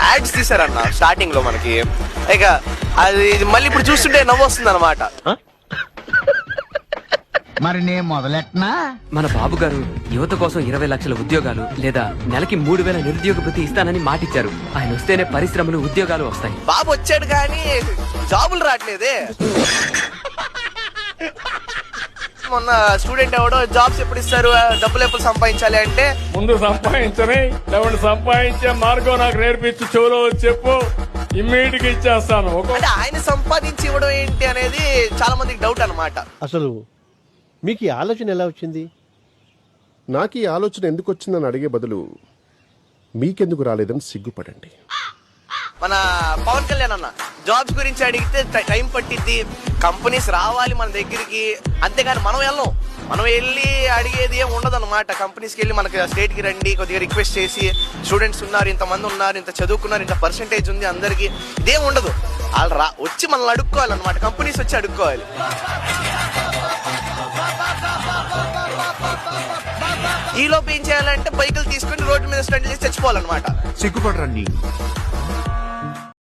Ads తీసారన్న starting లో మనకి, ఇక అది మళ్ళీ ఇప్పుడు చూస్తుంటే నవ్వు వస్తుంది అనమాట. మరి నేను మొదలెట్నా? మన బాబు గారు యువత కోసం 20 లక్షల ఉద్యోగాలు లేదా నెలకి 3,000 నిరుద్యోగ భృతి ఇస్తానని మాటిచ్చారు. ఆయన వస్తేనే పరిశ్రమలు, ఉద్యోగాలు వస్తాయి. బాబు వచ్చాడు కానీ జాబులు రావట్లేదే. మొన్న స్టూడెంట్ ఎవడో జాబ్స్ ఎప్పుడు ఇస్తారు, డబ్బులు ఎప్పుడు సంపాదించాలి అంటే, ముందు సంపాదించని లేవండి, సంపాదించే మార్గం నాకు నేర్పించి చెవులో చెప్పు, ఇమ్మీడియట్ గా ఇచ్చేస్తాను. అంటే ఆయన సంపాదించి ఇవ్వడం ఏంటి అనేది చాలా మందికి డౌట్ అన్నమాట. అసలు మీకు ఈ ఆలోచన ఎలా వచ్చింది? నాకు ఈ ఆలోచన ఎందుకు వచ్చిందని అడిగే బదులు మీకెందుకు రాలేదని సిగ్గుపడండి. మన పవన్ కళ్యాణ్ అన్న జాబ్స్ గురించి అడిగితే టైం పట్టిద్ది, కంపెనీస్ రావాలి మన దగ్గరికి, అంతేగాని మనం వెళ్ళం. మనం వెళ్ళి అడిగేది ఏం ఉండదు అనమాట. కంపెనీస్కి వెళ్ళి మనకి స్టేట్ కి రండి, కొద్దిగా రిక్వెస్ట్ చేసి స్టూడెంట్స్ ఉన్నారు, ఇంతమంది ఉన్నారు, ఇంత చదువుకున్నారు, ఇంత పర్సెంటేజ్ ఉంది అందరికి, ఇదేం ఉండదు. వాళ్ళు వచ్చి మనల్ని అడుక్కోవాలన్నమాట, కంపెనీస్ వచ్చి అడుక్కోవాలి. ఈ లోపు ఏం చేయాలంటే బైకులు తీసుకొని రోడ్డు మీద స్టంట్ చేసి చచ్చిపోవాలన్నమాట. సిగ్గుపడరండి.